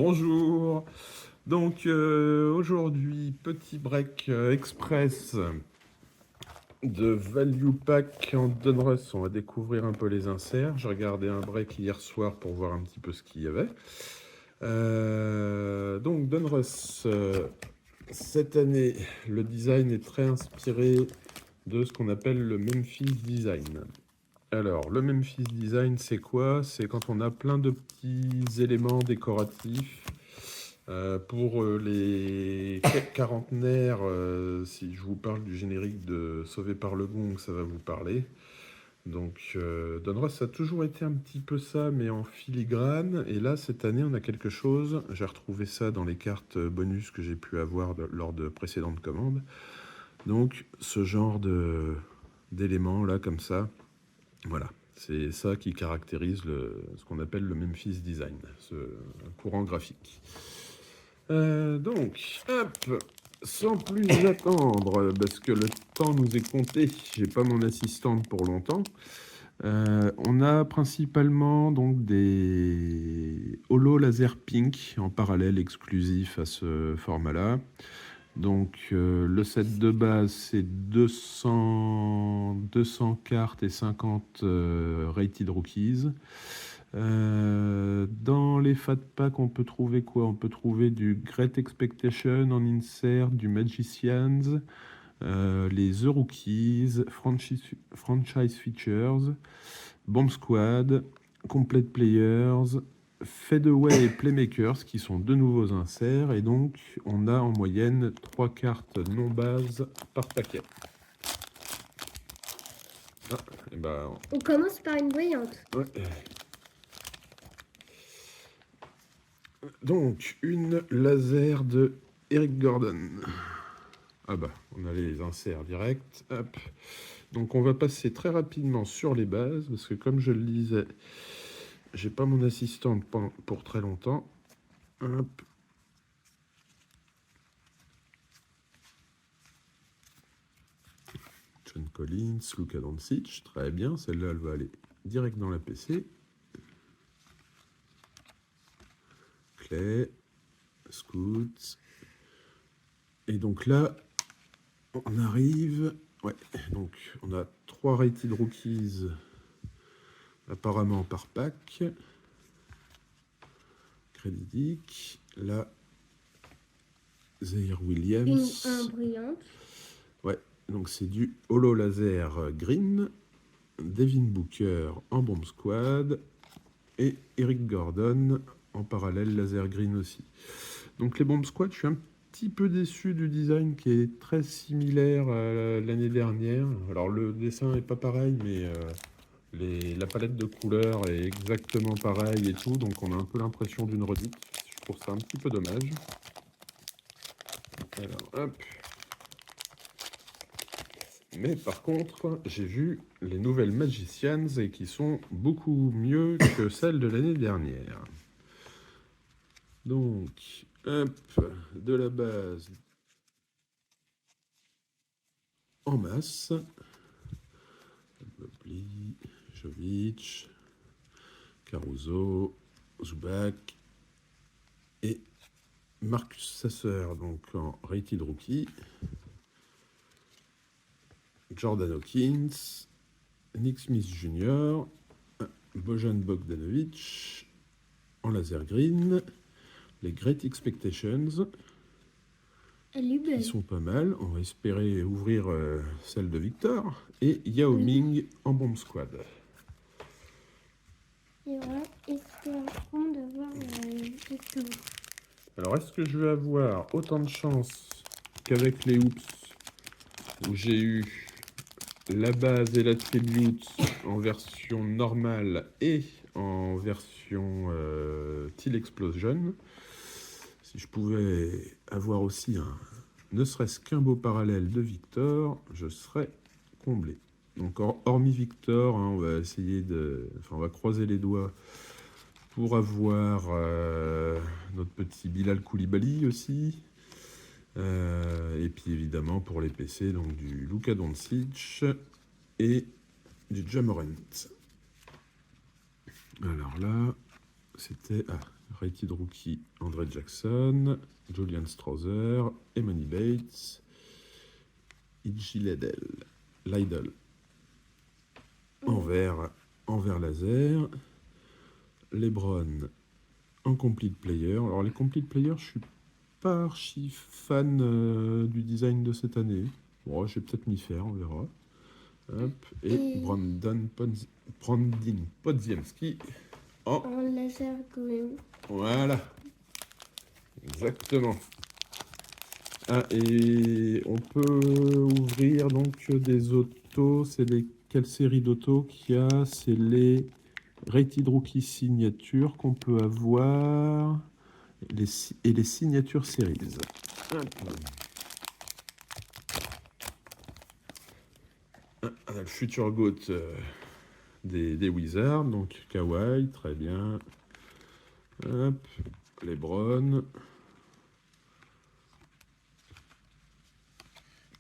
Bonjour. Donc aujourd'hui, petit break express de Value Pack en Donruss. On va découvrir un peu les inserts. J'ai regardé un break hier soir pour voir un petit peu ce qu'il y avait. Donc Donruss, cette année, le design est très inspiré de ce qu'on appelle le Memphis Design. Alors, le Memphis Design, c'est quoi? C'est quand on a plein de petits éléments décoratifs. Pour les quarantenaires, si je vous parle du générique de Sauvé par le Gong, ça va vous parler. Donc, Donruss, ça a toujours été un petit peu ça, mais en filigrane. Et là, cette année, on a quelque chose. J'ai retrouvé ça dans les cartes bonus que j'ai pu avoir lors de précédentes commandes. Donc, ce genre d'éléments là, comme ça. Voilà, c'est ça qui caractérise ce qu'on appelle le Memphis Design, ce courant graphique. Donc, hop, sans plus attendre, parce que le temps nous est compté, j'ai pas mon assistante pour longtemps. On a principalement donc des holo laser pink en parallèle exclusif à ce format-là. Donc le set de base c'est 200 cartes et 50 rated rookies. Dans les Fat Pack, on peut trouver quoi? On peut trouver du Great Expectation en insert, du Magicians, les The Rookies, Franchise Features, Bomb Squad, Complete Players, Fadeaway et Playmakers qui sont deux nouveaux inserts. Et donc, on a en moyenne 3 cartes non base par paquet. Ah, et ben, On commence par une brillante. ouais. Donc, une laser de Eric Gordon. Ah bah, on a les inserts directs. Hop. Donc, on va passer très rapidement sur les bases, parce que comme je le disais, j'ai pas mon assistante pour très longtemps. Hop. John Collins, Luka Doncic, très bien, celle-là elle va aller direct dans la PC. Clay, Scoots. Et donc là, on arrive. Ouais, donc on a 3 rated rookies apparemment par pack. Credit Dick. Là, Zaire Williams. Un brillante. Ouais, donc c'est du holo laser green. Devin Booker en bomb squad. Et Eric Gordon en parallèle laser green aussi. Donc les bomb squad, je suis un petit peu déçu du design qui est très similaire à l'année dernière. Alors le dessin est pas pareil, mais la palette de couleurs est exactement pareille et tout, donc on a un peu l'impression d'une redite. Je trouve ça un petit peu dommage. Alors hop. Mais par contre, j'ai vu les nouvelles Magicians et qui sont beaucoup mieux que celles de l'année dernière. Donc, hop, de la base en masse. Mobley, Jovic, Caruso, Zubac et Marcus Sasser, donc en rated rookie. Jordan Hawkins, Nick Smith Jr., Bojan Bogdanovic en laser green, les Great Expectations, qui sont pas mal. On va espérer ouvrir celle de Victor, et Yao Ming en bomb squad. Et voilà, espérons d'avoir tout. Alors, est-ce que je vais avoir autant de chance qu'avec les Hoops, où j'ai eu la base et l'attribute en version normale et en version Teal Explosion? Si je pouvais avoir aussi ne serait-ce qu'un beau parallèle de Victor, je serais comblé. Donc hormis Victor, on va essayer on va croiser les doigts pour avoir notre petit Bilal Koulibaly aussi. Et puis évidemment pour les PC, donc du Luka Doncic et du Ja Morant. Alors là, c'était Rated Rookie, André Jackson, Julian Strother, Emony Bates, Iggy Lidle, en vert laser, LeBron, en complete player. Alors les complete players, je suis pas archi fan du design de cette année. Bon, je vais peut-être m'y faire, on verra. Hop, et Brandon Podziemski en laser green. Voilà, exactement. Ah, et on peut ouvrir donc des autos. C'est quelle série d'autos qu'il y a? C'est les Rated Rookie signatures qu'on peut avoir et les signatures series. On a le futur GOAT des Wizards, donc Kawhi, très bien. Hop, LeBron.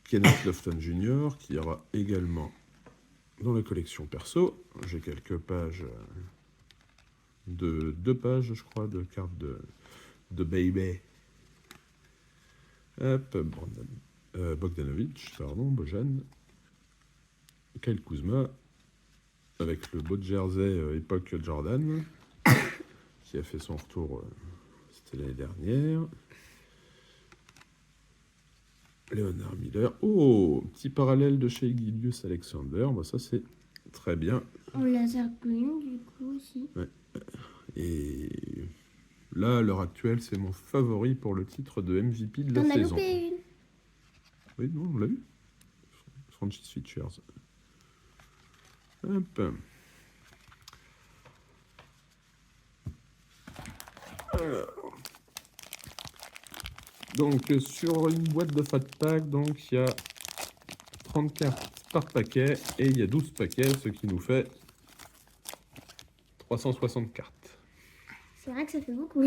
Kenneth Lofton Jr., qui ira également dans la collection perso. J'ai quelques pages, deux pages, je crois, de cartes de Baby. Hop, Bogdanovic, pardon, Bojan. Kyle Kuzma, avec le beau jersey époque Jordan, qui a fait son retour, c'était l'année dernière. Leonard Miller. Oh, petit parallèle de chez Gilius Alexander. Bah, ça, c'est très bien. En laser green, du coup, aussi. Ouais. Et là, à l'heure actuelle, c'est mon favori pour le titre de MVP de la T'en as saison. loupé une. Oui, non, on l'a vu. Franchise Features. Hop. Alors. Donc, sur une boîte de Fat Pack, donc, il y a 30 cartes par paquet et il y a 12 paquets, ce qui nous fait 360 cartes. C'est vrai que ça fait beaucoup.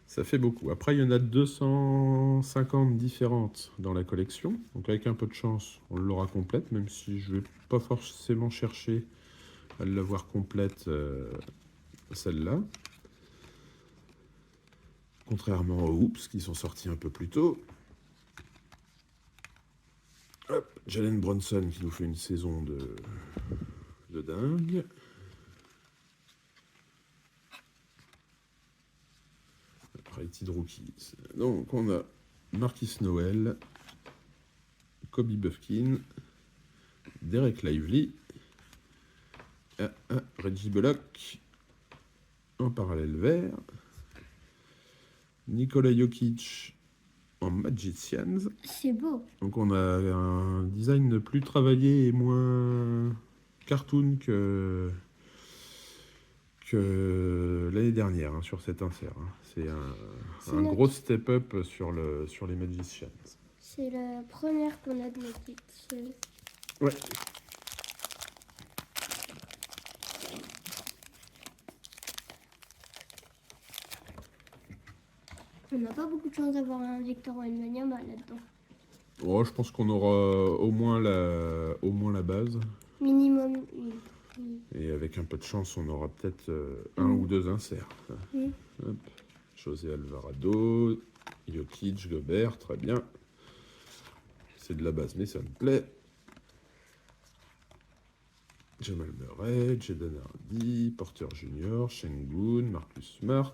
Ça fait beaucoup. Après, il y en a 250 différentes dans la collection. Donc, avec un peu de chance, on l'aura complète, même si je ne vais pas forcément chercher à l'avoir complète, celle-là. Contrairement aux Hoops, qui sont sortis un peu plus tôt. Hop, Jalen Brunson, qui nous fait une saison de dingue. Rated Rookies. Donc, on a Marquis Noel, Kobe Bufkin, Derek Lively, Reggie Bullock, en parallèle vert, Nikola Jokic en Magicians. C'est beau. Donc, on a un design plus travaillé et moins cartoon que l'année dernière sur cet insert. C'est un gros step-up sur les Magicians. C'est la première qu'on a de notre titre. Ouais. On n'a pas beaucoup de chance d'avoir un Victor Wembanyama là-dedans. Oh, je pense qu'on aura au moins la base. Minimum, oui. Et avec un peu de chance, on aura peut-être un ou deux inserts. Hop. José Alvarado, Jokic, Gobert, très bien. C'est de la base, mais ça me plaît. Jamal Murray, Jaden Hardy, Porter Jr., Şengün, Marcus Smart,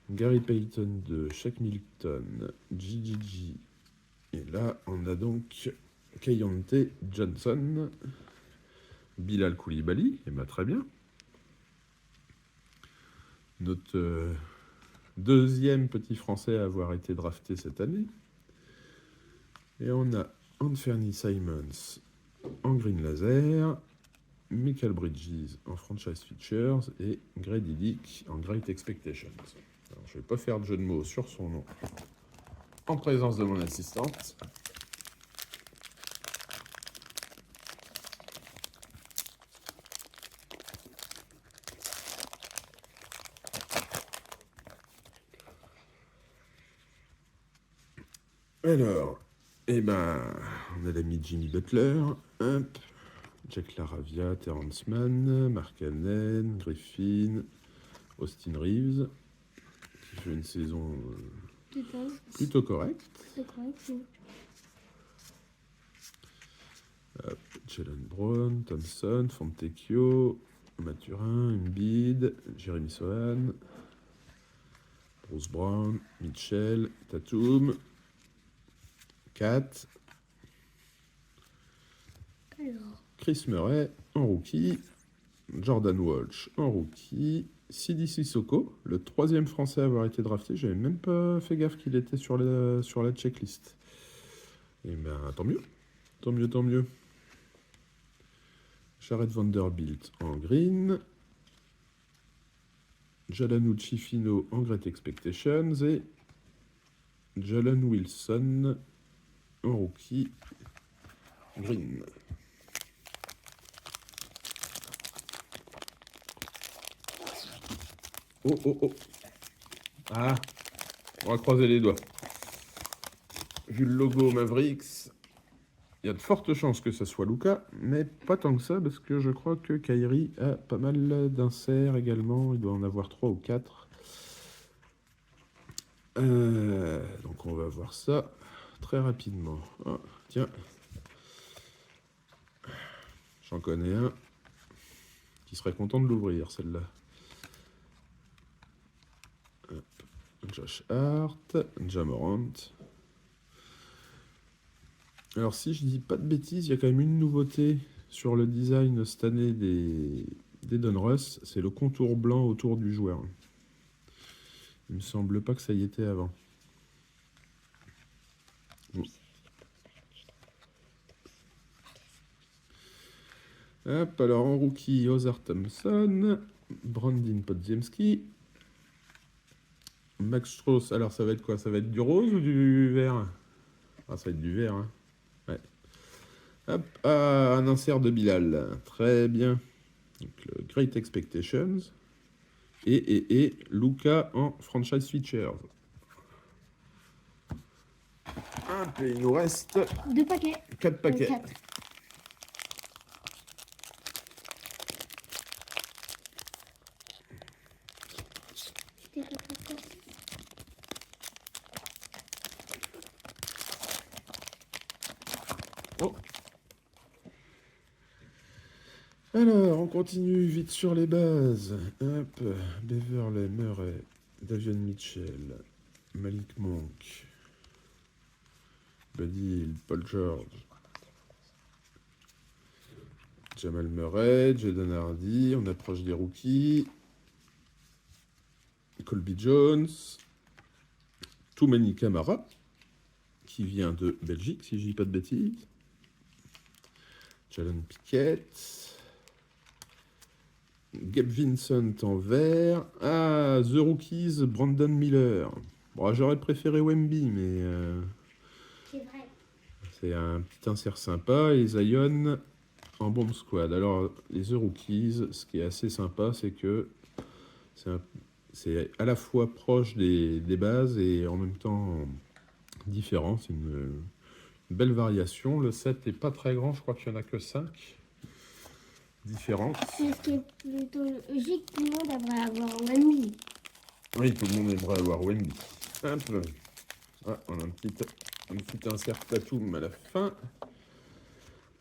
Gary Payton de Shaq Milton, GGG. Et là, on a donc Keyonte Johnson, Bilal Koulibaly, et bah très bien. Notre deuxième petit Français à avoir été drafté cette année. Et on a Anthony Simons en Green Laser, Michael Bridges en Franchise Features et Grady Dick en Great Expectations. Alors, je ne vais pas faire de jeu de mots sur son nom en présence de mon assistante. Alors, on a l'ami Jimmy Butler, hop, Jack LaRavia, Terrence Mann, Mark Allen, Griffin, Austin Reeves. fait une saison Putain, plutôt correcte. c'est correct. Jalen Brown, Thompson, Fontecchio, Mathurin, Embiid, Jeremy Sohan, Bruce Brown, Mitchell, Tatum, Kat, Alors, Chris Murray en rookie, Jordan Walsh en rookie, Sidi Sissoko, le 3e Français à avoir été drafté. J'avais même pas fait gaffe qu'il était sur la checklist. Et ben tant mieux, tant mieux, tant mieux. Jared Vanderbilt en green, Jalen Fino en Great Expectations et Jalen Wilson en rookie green. Oh, oh, oh. Ah, on va croiser les doigts. Vu le logo Mavericks, il y a de fortes chances que ça soit Luka, mais pas tant que ça, parce que je crois que Kyrie a pas mal d'inserts également. Il doit en avoir 3 ou 4. Donc on va voir ça très rapidement. Ah, tiens, j'en connais un qui serait content de l'ouvrir, celle-là. Josh Hart, Ja Morant. Alors si je dis pas de bêtises, il y a quand même une nouveauté sur le design cette année des Donruss, c'est le contour blanc autour du joueur. Il me semble pas que ça y était avant. Bon. Hop, alors en rookie, Ozar Thompson, Brandin Podziemski, Max Strauss. Alors ça va être quoi? Ça va être du rose ou du vert? Ah, ça va être du vert, hein. Ouais. Hop, ah, un insert de Bilal. Très bien. Donc, le Great Expectations. Et Luka en Franchise Features. Hop, et il nous reste 2 paquets. 4 paquets. 4. Oh. Alors, on continue vite sur les bases. Hop, Beverley, Murray, Davion Mitchell, Malik Monk, Buddy Hield, Paul George, Jamal Murray, Jaden Hardy, on approche des rookies, Colby Jones, Toumani Camara, qui vient de Belgique, si je dis pas de bêtises, Jalen Pickett, Gabe Vincent en vert. Ah, The Rookies, Brandon Miller. Bon, j'aurais préféré Wemby, mais C'est vrai. c'est un petit insert sympa. Et Zion en bomb squad. Alors, les The Rookies, ce qui est assez sympa, c'est que c'est à la fois proche des bases et en même temps différent. C'est une belle variation. Le set n'est pas très grand, je crois qu'il n'y en a que 5 différentes. C'est ce qui est plutôt logique. Tout le monde devrait avoir Wemby. Oui, tout le monde aimerait avoir Wemby. Hop. Ah, on a un petit insert Tatum à la fin.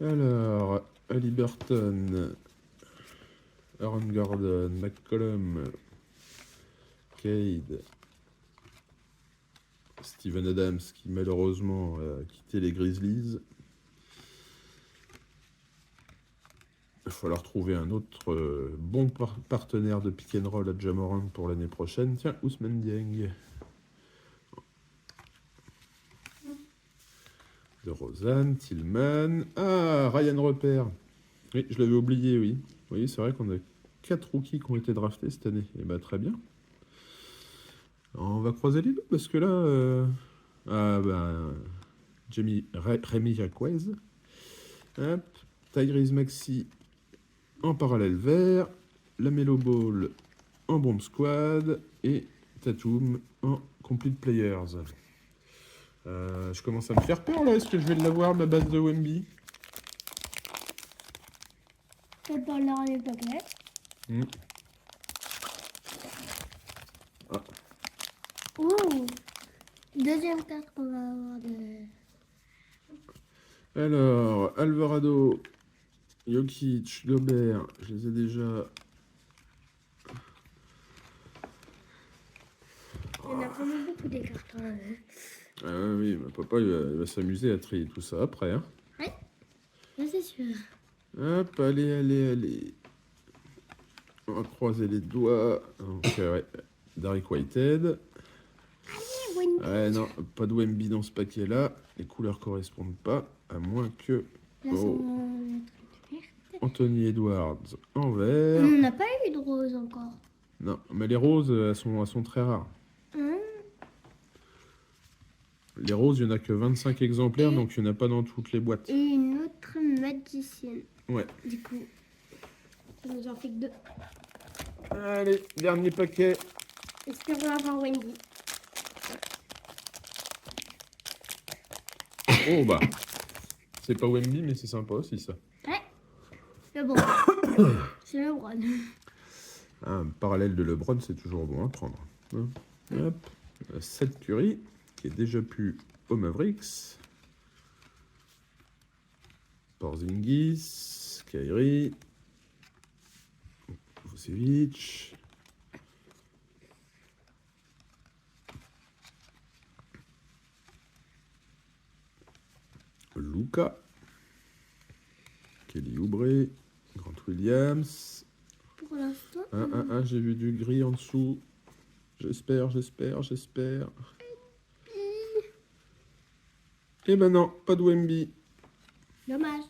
Alors, Haliburton, Aaron Gordon, McCollum, Cade, Steven Adams qui malheureusement a quitté les Grizzlies. Il va falloir trouver un autre bon partenaire de pick and roll à Ja Morant pour l'année prochaine. Tiens, Ousmane Dieng. De Rosanne, Tillman. Ah, Ryan Repère. Oui, je l'avais oublié, oui. Oui, c'est vrai qu'on a 4 rookies qui ont été draftés cette année. Et bah très bien. On va croiser les deux parce que là... Rémi Jacquez. Hop. Tyrese Maxey en parallèle vert. Lamelo Ball en bomb squad. Et Tatum en complete players. Je commence à me faire peur là. Est-ce que je vais l'avoir, ma base de Wemby? Peut-être dans leur les paquets. Ah. Deuxième carte qu'on va avoir de... Alors, Alvarado, Jokic, Gobert, je les ai déjà. Il y en a vraiment beaucoup des cartes. Hein. Ah oui, ma papa il va s'amuser à trier tout ça après. Hein. Là, c'est sûr. Hop, allez, allez, allez. On va croiser les doigts. Donc, ouais, Derrick Whitehead. Wendy. Ouais, non, pas de Wemby dans ce paquet-là. Les couleurs correspondent pas, à moins que Là, Oh. c'est vert. Anthony Edwards en On vert. n'a pas eu de rose encore. Non, mais les roses, elles sont très rares. Hein? Les roses, il n'y en a que 25 exemplaires, Et- donc il n'y en a pas dans toutes les boîtes. Et une autre magicienne. Ouais. Du coup, ça nous en fait que deux. Allez, dernier paquet. Espérons avoir Wendy. Oh bah, c'est pas Wemby, mais c'est sympa aussi ça. Ouais. Mais bon, c'est le LeBron. Un parallèle de LeBron, c'est toujours bon à prendre. Hein. Hop, Seth Curry, qui est déjà plus au Mavericks. Porzingis, Kyrie, Vucevic. Luka, Kelly Oubre, Grant Williams. Pour l'instant, J'ai vu du gris en dessous. J'espère. Et ben non, pas de Wemby. dommage.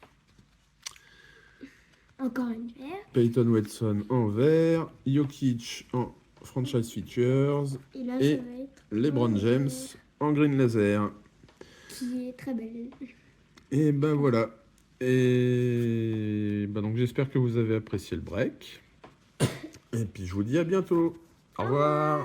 Encore une verte. Peyton Watson en vert. Jokic en franchise features. Et là, Et ça va être LeBron James en green laser. qui est très belle. Et ben voilà. Et ben donc j'espère que vous avez apprécié le break. Et puis je vous dis à bientôt. Au revoir.